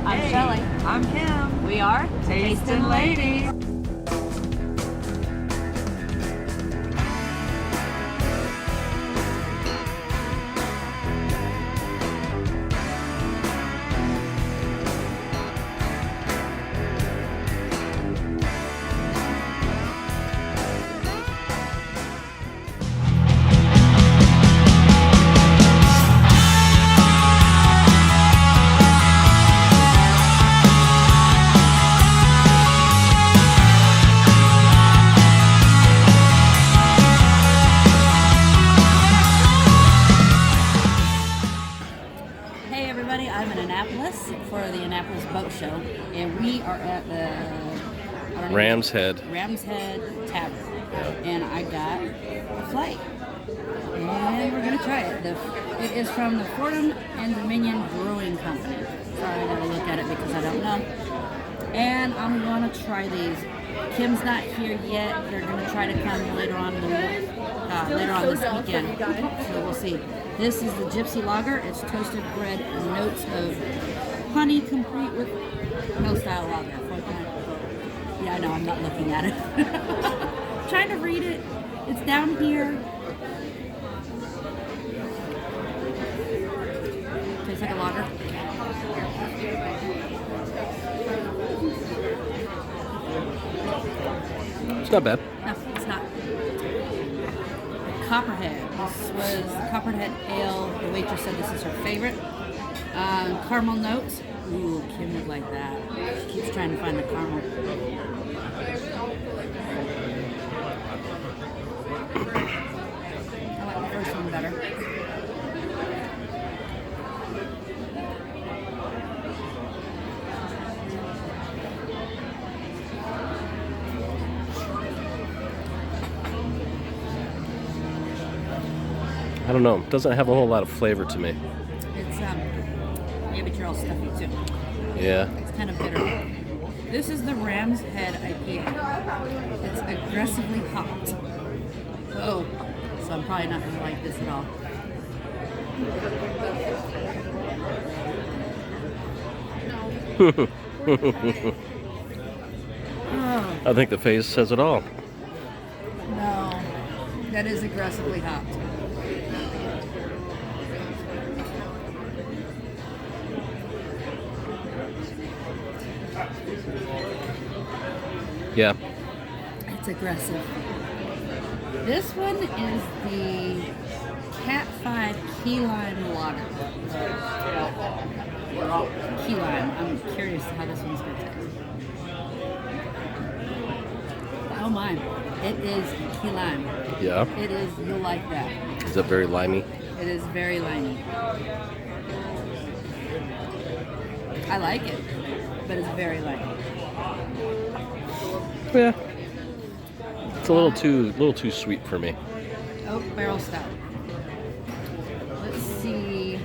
I'm Hey, Shelly. I'm Kim. We are Tastin' Ladies. Hey everybody, I'm in Annapolis for the Annapolis Boat Show, and we are at the Ram's Head Tavern, and I got a flight, and we're gonna try it. It is from the Fordham and Dominion Brewing Company. Sorry, I gotta look at it because I don't know. And I'm gonna try these. Kim's not here yet. They're gonna try to come later on this weekend. So we'll see. This is the Gypsy Lager. It's toasted bread and notes of honey, complete with no style lager. Yeah, I know. I'm not looking at it. I'm trying to read it. It's down here. Tastes like a lager. It's not bad. No, it's not. Copperhead. This was Copperhead Ale. The waitress said this is her favorite. Caramel notes. Ooh, Kim would like that. She keeps trying to find the caramel. I like the first one better. I don't know. It doesn't have a whole lot of flavor to me. It's yeah, but you're all stuffy too. Yeah. It's kind of bitter. This is the Ram's Head IPA. It's aggressively hopped. Oh, so I'm probably not gonna like this at all. Oh, I think the face says it all. no, that is aggressively hopped. Yeah. It's aggressive. This one is the Cat 5 Key Lime Lager. Key Lime. I'm curious how this one's going to taste. Oh my. It is key lime. Yeah. It is, you'll like that. Is that very limey? It is very limey. I like it, but it's very limey. Yeah. It's a little too sweet for me. Oak barrel stout. Let's see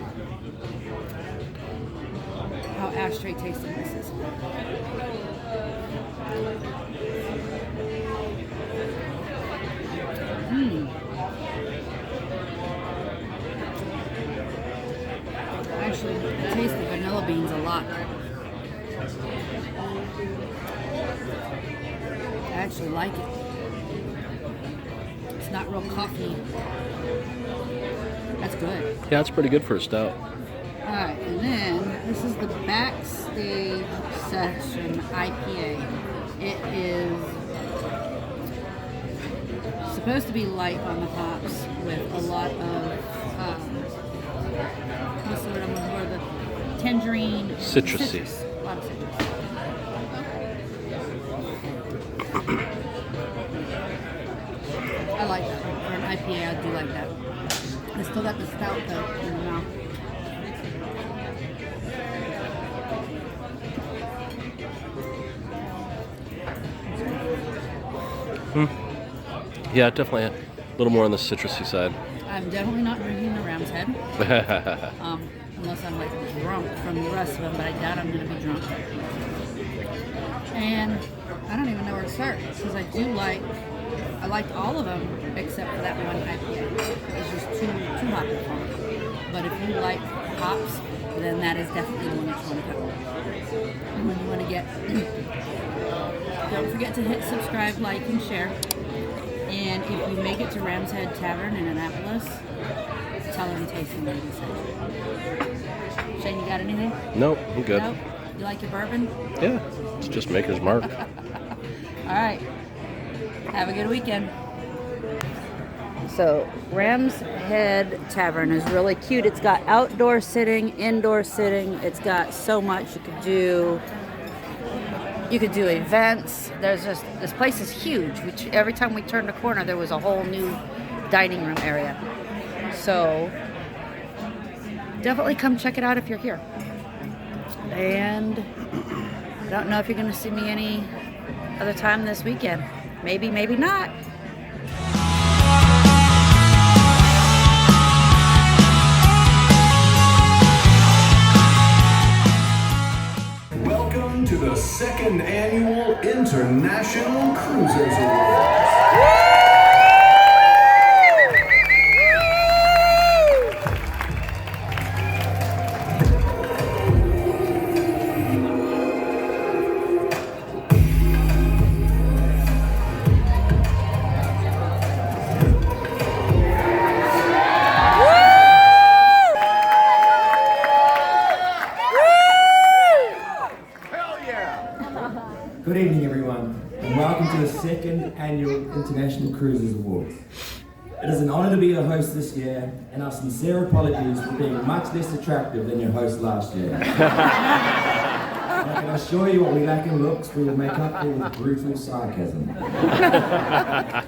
how ashtray tasting this is. Actually, I taste the vanilla beans a lot. I actually like it. It's not real coffee. That's good. Yeah, it's pretty good for a stout. Alright, and then this is the Backstage Session IPA. It is supposed to be light on the hops with a lot of what's the word I'm looking for? The tangerine. Citrusy. Citrus. A lot of citrus. I like that. For an IPA, I do like that. I still got the stout though in the mouth. Yeah, definitely a little more on the citrusy side. I'm definitely not drinking the Ram's Head. Unless I'm like drunk from the rest of them, but I doubt I'm going to be drunk. And I don't even know where to start because I liked all of them except for that one IPA. It's just too hoppy for me. But if you like hops, then that is definitely the one that you want to go. it. Don't forget to hit subscribe, like, and share. And if you make it to Ram's Head Tavern in Annapolis, tell them Tastin Lady sent you. Shane, you got anything? Nope, I'm good. Nope. You like your bourbon? Yeah, it's just Maker's Mark. All right. Have a good weekend. So, Ram's Head Tavern is really cute. It's got outdoor sitting, indoor sitting. It's got so much you could do. You could do events. This place is huge. Every time we turned a corner, there was a whole new dining room area. So, definitely come check it out if you're here. And I don't know if you're going to see me any other time this weekend. Maybe, maybe not. Welcome to the second annual International Cruisers Awards. Good evening, everyone, and welcome to the second annual International Cruisers Awards. It is an honour to be your host this year, and our sincere apologies for being much less attractive than your host last year. I can assure you what we lack in looks, we will make up for with brutal sarcasm.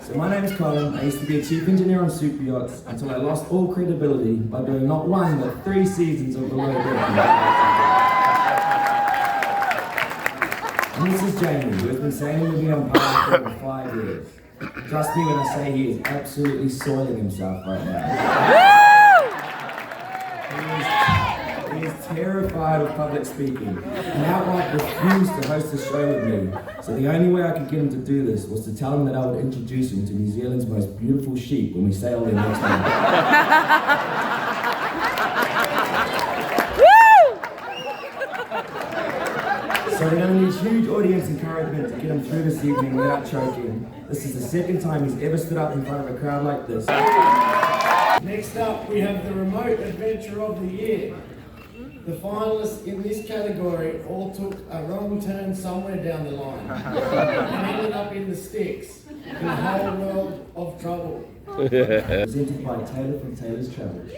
So my name is Colin. I used to be a chief engineer on super yachts until I lost all credibility by doing not one but 3 seasons of below deck. And this is Jamie, who has been sailing with me on Parlay for over 5 years. Trust me when I say he is absolutely soiling himself right now. He is terrified of public speaking and outright refused to host a show with me. So the only way I could get him to do this was to tell him that I would introduce him to New Zealand's most beautiful sheep when we sail there next month. So we're going to need huge audience encouragement to get him through this evening without choking. This is the second time he's ever stood up in front of a crowd like this. Next up, we have the Remote Adventure of the Year. The finalists in this category all took a wrong turn somewhere down the line and ended up in the sticks in a whole world of trouble. Presented by Taylor from Taylor's Travels.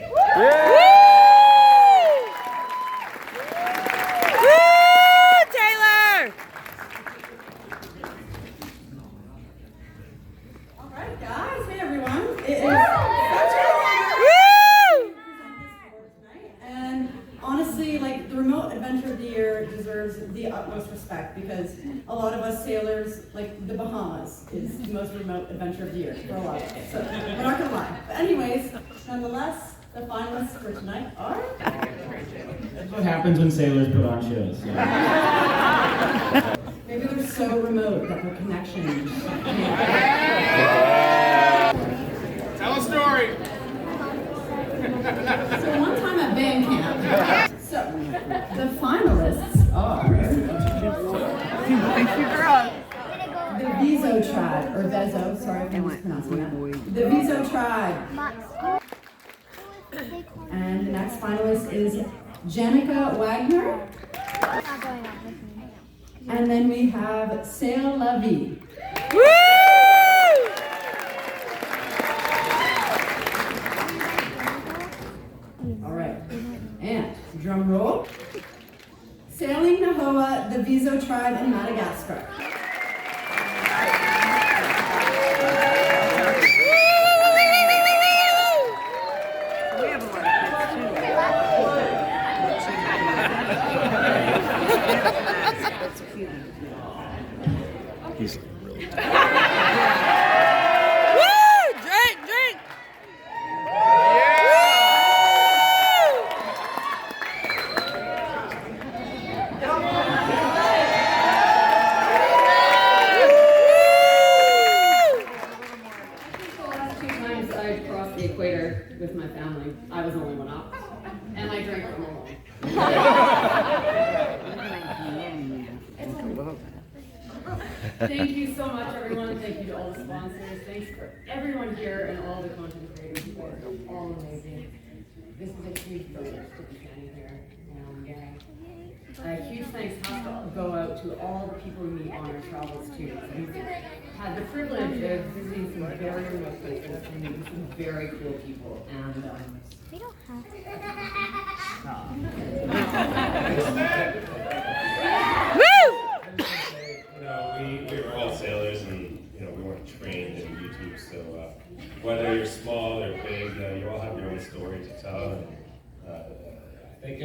The utmost respect, because a lot of us sailors, like the Bahamas is the most remote adventure of the year for a lot of us, so we're not gonna lie. But anyways, nonetheless, the finalists for tonight are... That's what happens when sailors put on shows. Yeah. Maybe they're so remote that their connection... Tell a story! So one time at band camp, so the finalists are the Vizo tribe, or Vezo, sorry if I'm mispronouncing that. The Vizo tribe. And the next finalist is Janica Wagner. And then we have Sail La Vie. All right, and drum roll. Sailing Nahoa, the Vizo tribe in Madagascar. He's really Thank you so much, everyone. Thank you to all the sponsors. Thanks for everyone here and all the content creators who are all amazing. This is a huge privilege to be standing here. And a huge thanks has to go out to all the people we meet on our travels too. We've had the privilege of visiting some very remote places and meeting some very cool people. And We don't have to. We were all sailors, and we weren't trained in YouTube. So whether you're small or big, you all have your own story to tell. And I think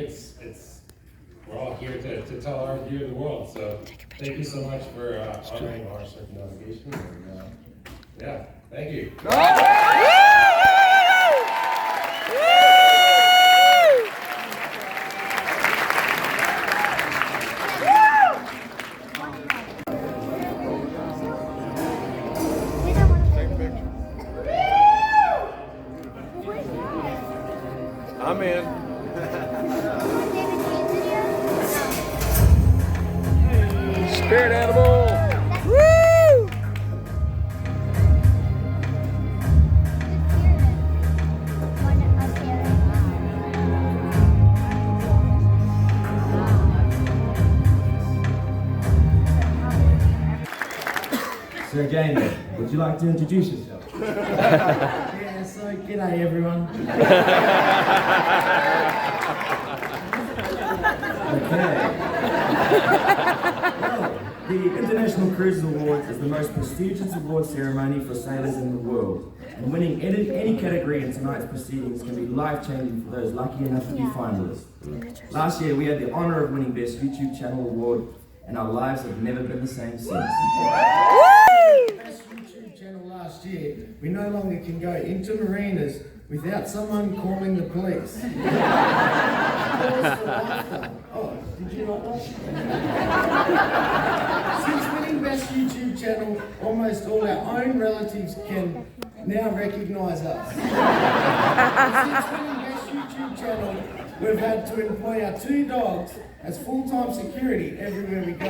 we're all here to tell our view of the world. So thank you so much for honoring our circumnavigation. And yeah, thank you. I'm in. Spirit animal! Woo! So Jamie, would you like to introduce yourself? Yeah, so g'day everyone. Okay. Well, the International Cruises Awards is the most prestigious award ceremony for sailors in the world. And winning any category in tonight's proceedings can be life-changing for those lucky enough to be finalists. Last year we had the honor of winning Best YouTube Channel Award, and our lives have never been the same since. Best YouTube channel last year, we no longer can go into marinas without someone calling the police. Pause for laughter. Oh, did you not know? Since winning Best YouTube channel, almost all our own relatives can now recognise us. And since winning Best YouTube channel, we've had to employ our 2 dogs as full-time security everywhere we go.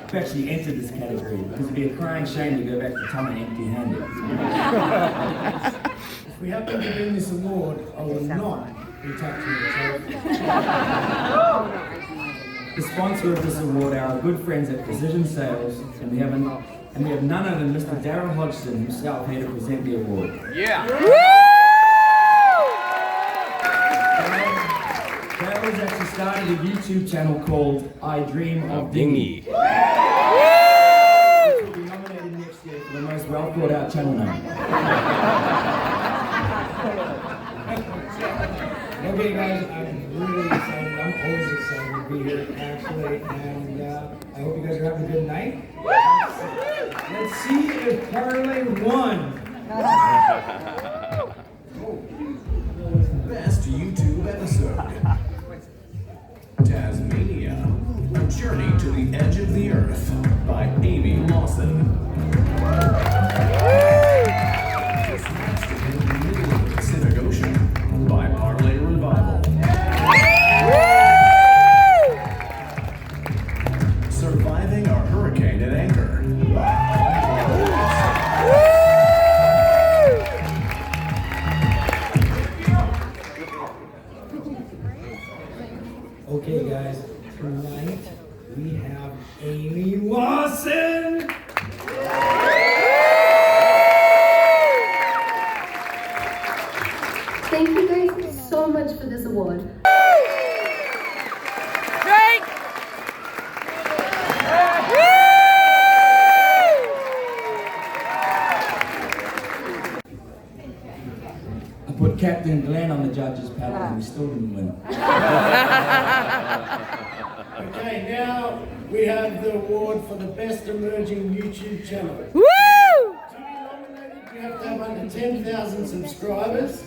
I've actually entered this category because it'd be a crying shame to go back to Tama empty-handed. If we happen to win this award, I will not be touching the trophy. The sponsor of this award are our good friends at Precision Sales, and we have none other than Mr. Darryl Hodgson himself here to present the award. Yeah! Darryl's actually started a YouTube channel called Dream of Dinghy. Which will be nominated next year for the most well thought out channel name. Okay guys, I'm really excited. I'm always excited to be here actually, and I hope you guys are having a good night. Let's see if Parlay won. Best YouTube episode. Tasmania, A Journey to the Edge of the Earth by Lawson. Smashed in the middle of the Pacific Ocean by Parlay Revival. Surviving a hurricane at anchor. Okay guys, tonight we have Lawson. Thank you guys so much for this award. I put Captain Glenn on the judge's panel and we still didn't win. Okay, now we have the award for the best emerging YouTube channel. Woo! To be nominated, you have to have under 10,000 subscribers,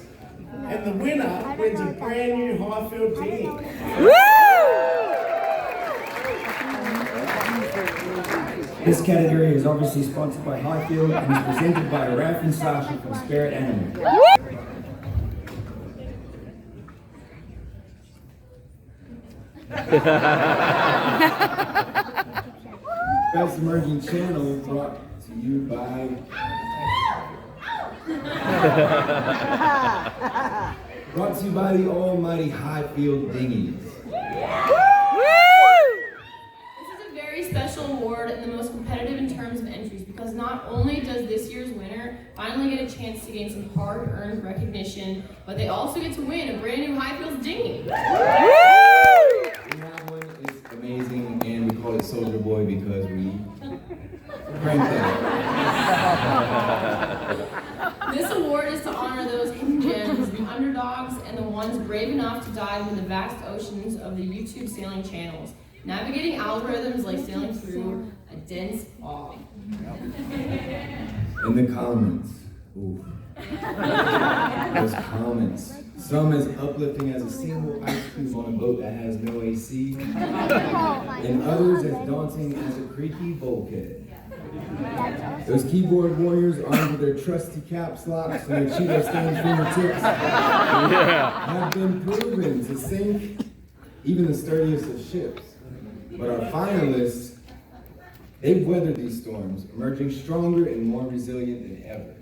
and the winner wins a brand new Highfield dinghy. This category is obviously sponsored by Highfield and is presented by Ralph and Sasha from Spirit Animal. Best Emerging Channel brought to you by the almighty Highfield Dinghies. This is a very special award and the most competitive in terms of entries because not only does this year's winner finally get a chance to gain some hard-earned recognition, but they also get to win a brand new Highfield Dinghy. We have one, it's amazing, and we call it Soldier Boy because we cranked it. This award is to honor those hidden gems, the underdogs, and the ones brave enough to dive into the vast oceans of the YouTube sailing channels, navigating algorithms like sailing through a dense fog. In the comments, ooh. Those comments. Some as uplifting as a single ice cube on a boat that has no AC, and others as daunting as a creaky bulkhead. Those keyboard warriors armed with their trusty caps locks and their Cheeto stained fingertips have been proven to sink even the sturdiest of ships. But our finalists, they've weathered these storms, emerging stronger and more resilient than ever.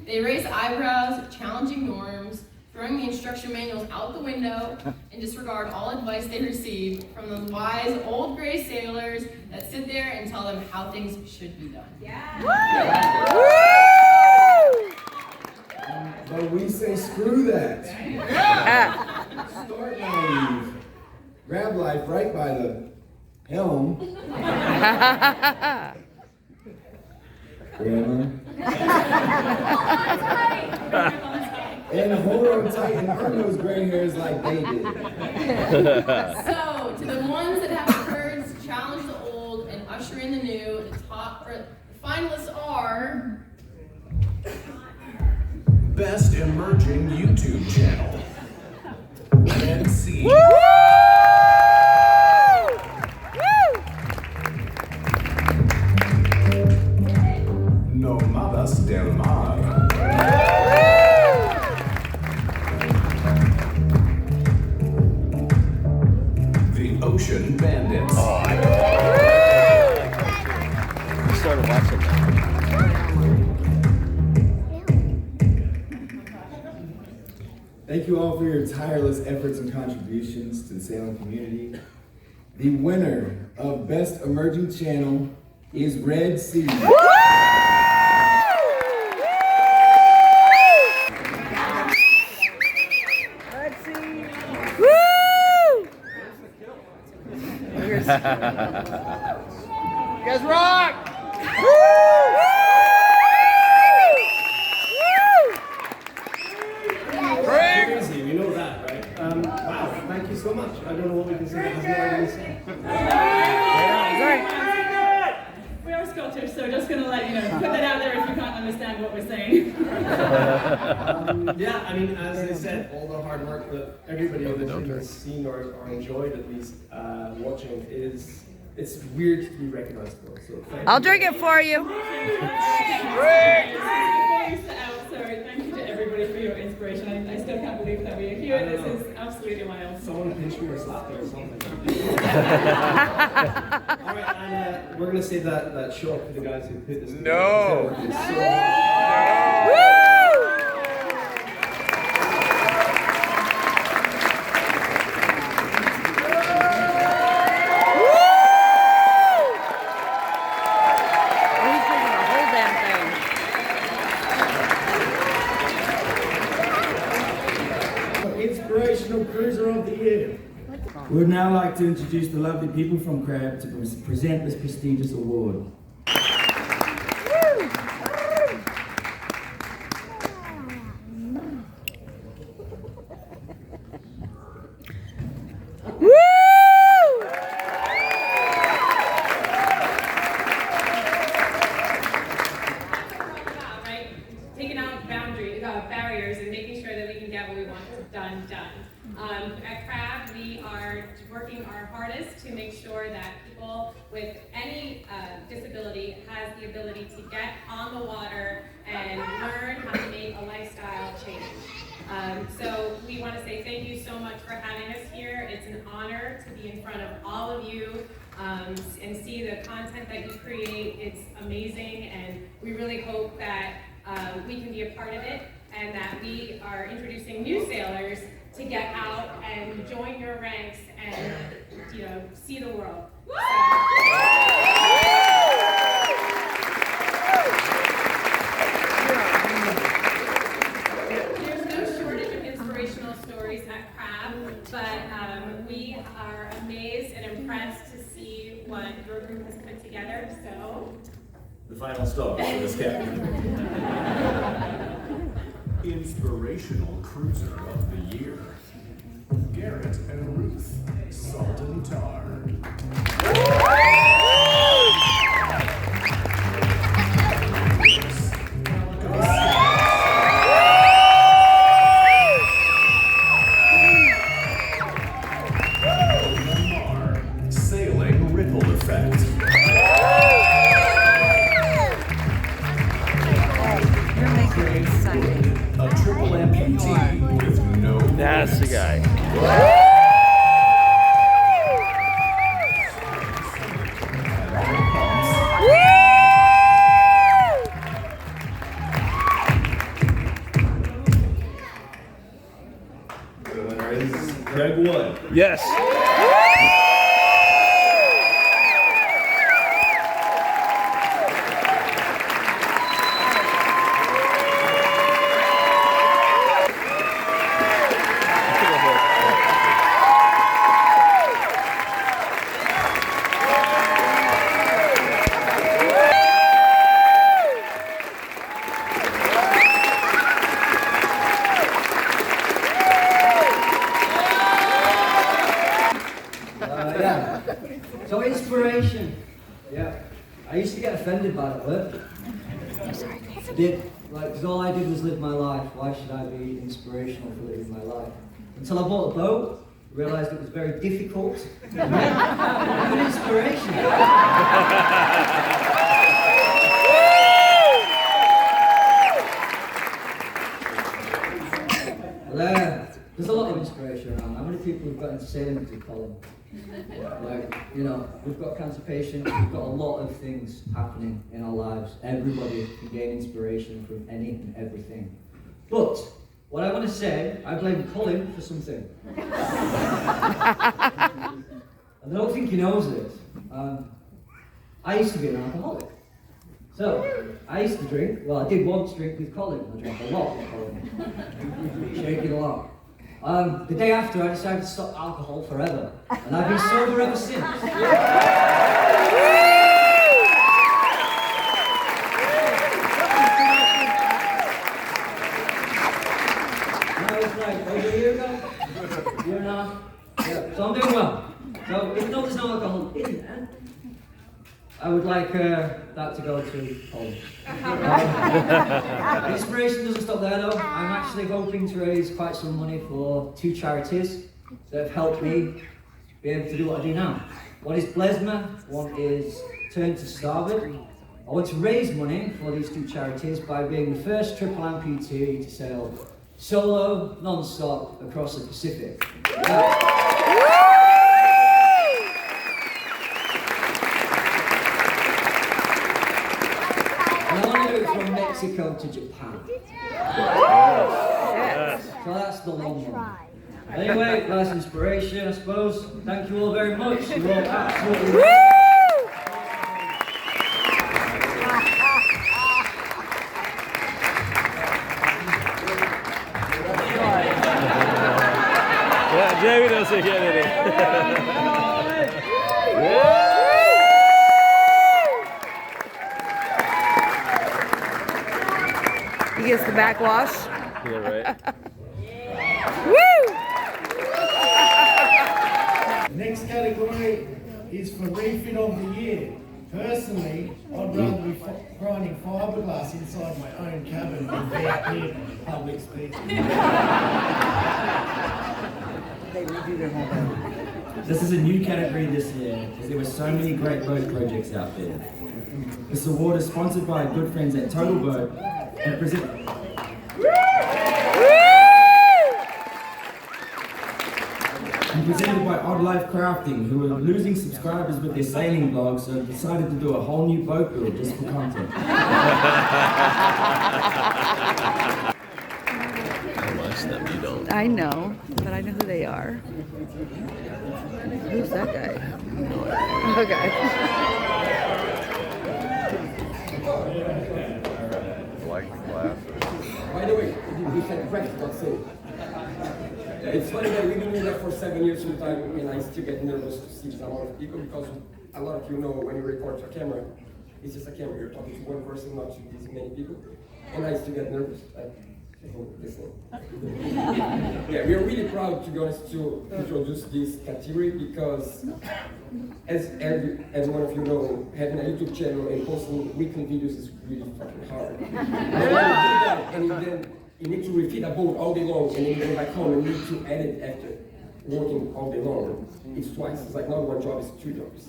They raise eyebrows, challenging norms, throwing the instruction manuals out the window, and disregard all advice they receive from the wise old gray sailors that sit there and tell them how things should be done. Yeah. But we say screw that. Start naive. Grab life right by the helm. Grandma. And hold on tight and earn those gray hairs like they did. So, to the ones that have the courage to challenge the old and usher in the new, the finalists are... Best Emerging YouTube Channel. NC. Nomadas del Mar. The Ocean Bandits. I started watching that. Thank you all for your tireless efforts and contributions to the sailing community. The winner of Best Emerging Channel is Red Sea. You guys rock! Crazy, we know that, right? Wow, thank you so much. I don't know what we can say that has no idea to say. We are Scottish, so just going to let you know, put that out there if you can't understand what we're saying. Yeah, I mean, as I said, all the hard work that everybody has seen or enjoyed at least watching it's weird to be recognized for. So I'll drink it for you. Sorry, thank you to everybody for your inspiration. I still can't believe that we are here. This is absolutely wild. Someone pinch me or slap me or something. All right, and we're going to save that shot for the guys who put this together. No. Inspirational Cruiser of the Year. We would now like to introduce the lovely people from Crab to present this prestigious award. Taking out barriers and making sure that we can get what we want done. At Crab, we are working our hardest to make sure that people with any disability has the ability to get on the water and learn how to make a lifestyle change. So we want to say thank you so much for having us here. It's an honor to be in front of all of you and see the content that you create. It's amazing, and we really hope that we can be a part of it, and that we are introducing new sailors to get out and join your ranks and, you know, see the world. There's no shortage of inspirational stories at Crab, but we are amazed and impressed to see what your group has put together. So, The final stop for this captain. Inspirational Cruiser of the Year. Garrett and Ruth, Salt and Tar. Sailing Ripple Effect. You're making me excited. A triple amputee with no. That's the guy. The winner is Greg Wood. Yes. Yeah. So inspiration. Yeah. I used to get offended by that word. I did. Like, because all I did was live my life. Why should I be inspirational for living my life? Until I bought a boat, realised it was very difficult. I'm an inspiration. Well, there's a lot of inspiration around. How many people have got into sailing with Colin? Like, you know, we've got cancer patients, we've got a lot of things happening in our lives. Everybody can gain inspiration from any and everything. But, what I want to say, I blame Colin for something. And I don't think he knows this. I used to be an alcoholic. So, I used to drink, well, I did once drink with Colin. I drank a lot with Colin. Shaking a lot. The day after, I decided to stop alcohol forever, and I've been sober ever since. And I was like, over a year ago, year and a half. Yeah, so I'm doing well. So even though there's no alcohol in there, I would like that to go to Colin. Inspiration doesn't stop there though. I'm actually hoping to raise quite some money for 2 charities that have helped me be able to do what I do now. One is Blesma, one is To Starboard. I want to raise money for these 2 charities by being the first triple amputee to sail solo, non-stop across the Pacific. From Mexico to Japan. Yes. So that's the long one. Anyway, that's inspiration, I suppose. Thank you all very much. You're all absolutely Yeah, Jamie doesn't get any. He gets the backwash. Yeah, right. Woo! Next category is for refit of the year. Personally, I'd rather be grinding fiberglass inside my own cabin than be up here public speaking. They redo their homework. This is a new category this year, because there were so many great boat projects out there. This award is sponsored by our good friends at Total Boat and present. presented by Odd Life Crafting, who are losing subscribers with their sailing blog, so decided to do a whole new boat build just for content. I know, but I know who they are. Who's that guy? Okay. By the way, we had practice, so it's funny that we've been doing that for 7 years full time, and I still get nervous to see a lot of people because a lot of you know when you record to a camera, it's just a camera. You're talking to one person, not to this many people, and I still get nervous. Yeah, we are really proud, to be honest, to introduce this category because, as one of you know, having a YouTube channel and posting weekly videos is really fucking hard. And then you need to refeed a boat all day long, and then you go back home and need to edit after working all day long. It's twice. It's like not one job, it's 2 jobs.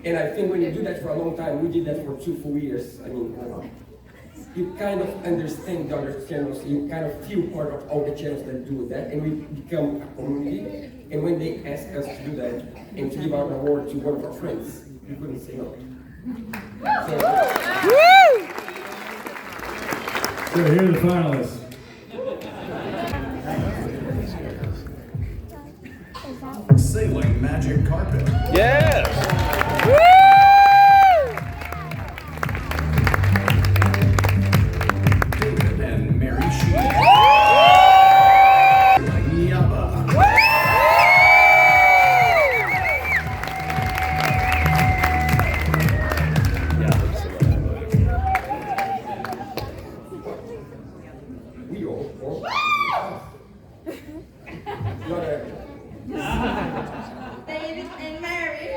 And I think when you do that for a long time, we did that for 2 full years. I mean, you kind of understand the other channels, you kind of feel part of all the channels that do that, and we become a community. And when they ask us to do that and to give out an award to one of our friends, we couldn't say no. So here are the finalists. Sailing Magic Carpet. Yes! David and Mary Shih. Yaba. We all. David and Mary.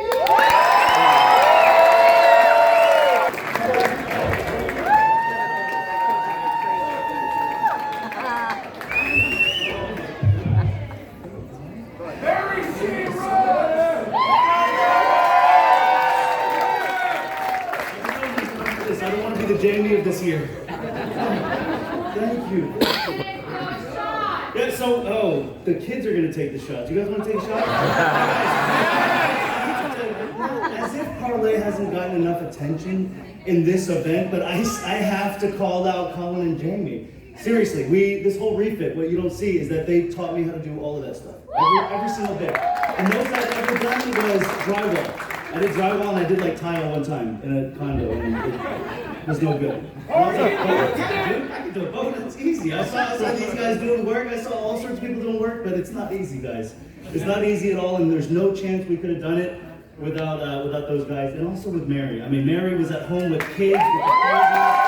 I don't want to be the Jamie of this year. Thank you. Yeah, so, the kids are going to take the shots. You guys want to take a shot? As if Parlay hasn't gotten enough attention in this event, but I have to call out Colin and Jamie. Seriously, this whole refit, what you don't see is that they taught me how to do all of that stuff. Every single bit. And most I've ever done was drywall. I did drywall and I did like tile one time in a condo and it was no good. I can do a boat, it's easy. I saw these guys doing work, I saw all sorts of people doing work, but it's not easy, guys. It's not easy at all, and there's no chance we could have done it without those guys, and also with Mary. I mean, Mary was at home with kids, with the family.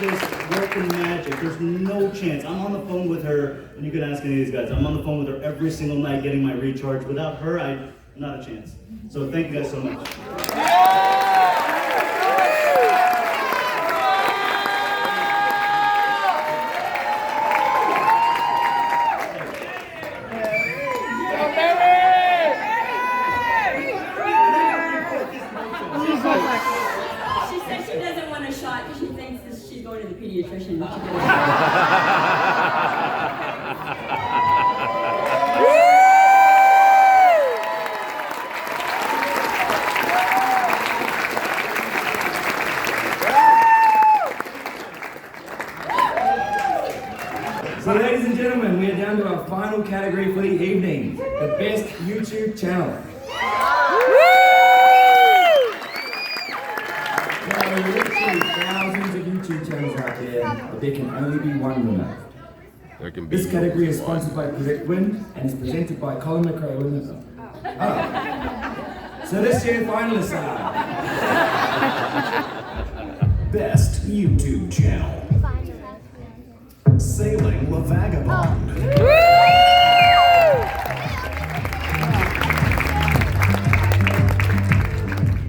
Just working magic. There's no chance. I'm on the phone with her, and you can ask any of these guys. I'm on the phone with her every single night getting my recharge. Without her, not a chance. So thank you guys so much. She said she doesn't want a shot because she thinks that she's going to the pediatrician. So ladies and gentlemen, we are down to our final category for the evening, the best YouTube channel. There are literally thousands of YouTube channels out there, but there can only be one winner. This category is sponsored by Correct Wind and is presented by Colin McRae. So this year's finalists are Best YouTube channel. Sailing La Vagabond.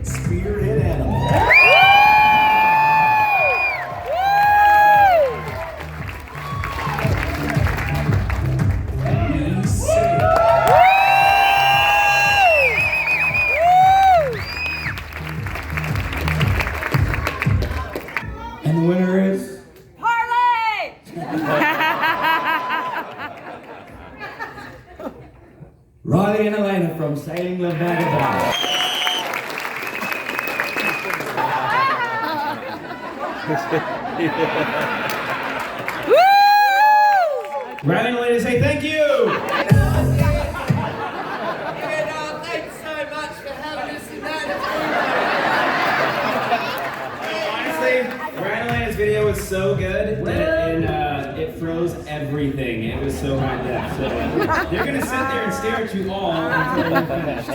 Spirited Animal. And the winner is Rally ladies, say thank you. Thanks so much for having us tonight. Honestly, Ryan video was so good that it froze everything. It was so high def. So they're gonna sit there and stare at you all until they're finished.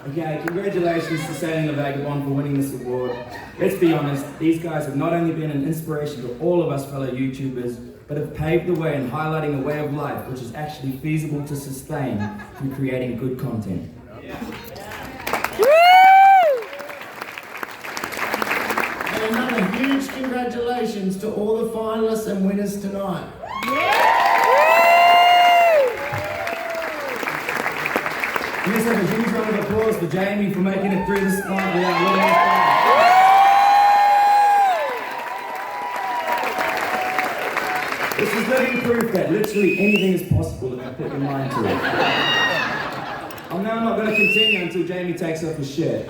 Okay, congratulations to Sailing the Vagabond for winning this award. Let's be honest, these guys have not only been an inspiration to all of us fellow YouTubers, but have paved the way in highlighting a way of life which is actually feasible to sustain through creating good content. And another huge congratulations to all the finalists and winners tonight. Let's have a huge round of applause for Jamie for making it through this fight without winning this fight. This is living proof that literally anything is possible if you put your mind to it. I'm now not going to continue until Jamie takes off his shirt.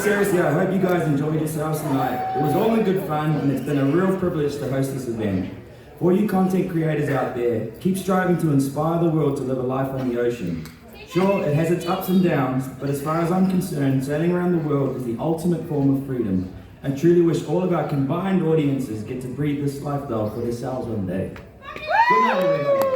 Seriously, I hope you guys enjoyed yourselves tonight. It was all in good fun, and it's been a real privilege to host this event. For all you content creators out there, keep striving to inspire the world to live a life on the ocean. Sure, it has its ups and downs, but as far as I'm concerned, sailing around the world is the ultimate form of freedom. I truly wish all of our combined audiences get to breathe this lifestyle for themselves one day. Good night, everybody.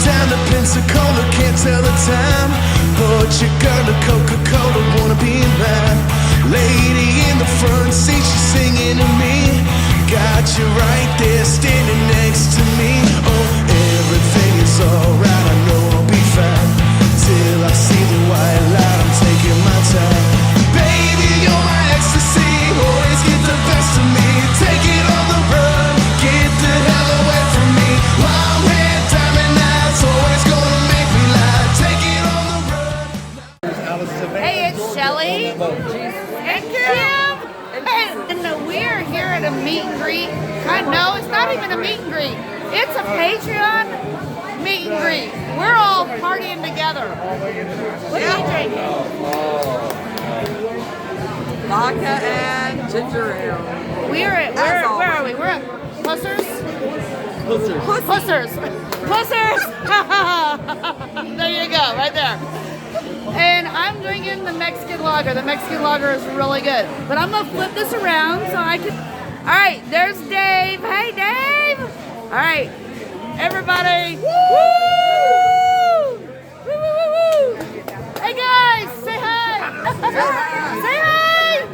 Down to Pensacola, can't tell the time. But your girl, a Coca-Cola, wanna be mine. Lady in the front seat, she's singing to me. Got you right there, standing next to me. Oh, everything is alright, I know I'll be fine. Till I see the white light, I'm taking my time. Baby, you're my ecstasy, always get the best of me. Take it on the run, get the hell away from me. Long hair, diamond eyes, always gonna make me lie. Take it on the run. Hey, it's Shelly and Kim, and we're here at a meet and greet. No, it's not even a meet and greet. It's a Patreon meet and greet. We're all partying together. What are you drinking? Vodka and ginger ale. Where are we? We're at Pussers? Pussers. There you go, right there. And I'm drinking the Mexican lager. The Mexican lager is really good. But I'm gonna flip this around so I can. All right, there's Dave. Hey, Dave. All right, everybody. Woo! Woo, woo, woo, woo. Hey guys, say hi. Say hi.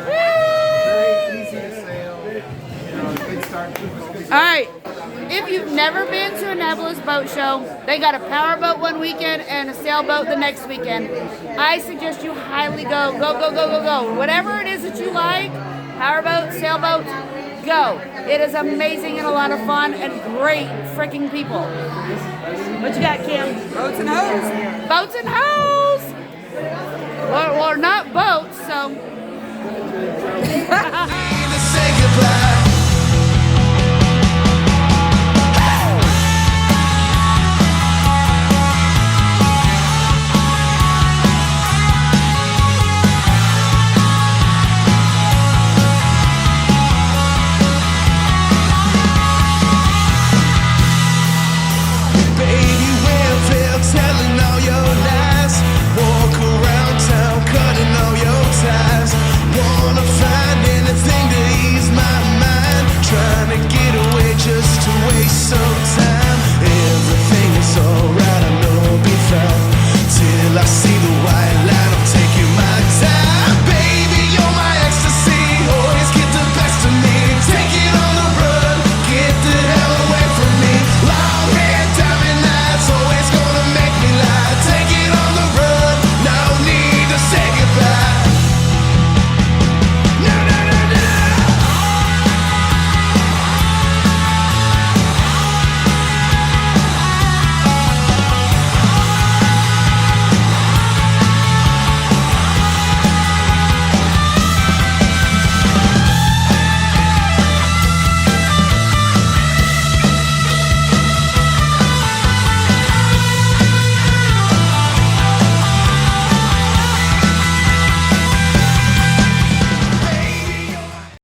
Woo! All right. If you've never been to Annapolis Boat Show, they got a powerboat one weekend and a sailboat the next weekend. I suggest you highly go. Whatever it is that you like, powerboat, sailboat, go. It is amazing and a lot of fun and great freaking people. What you got, Kim? Boats and hoes. Boats and hoes. Or not boats, so.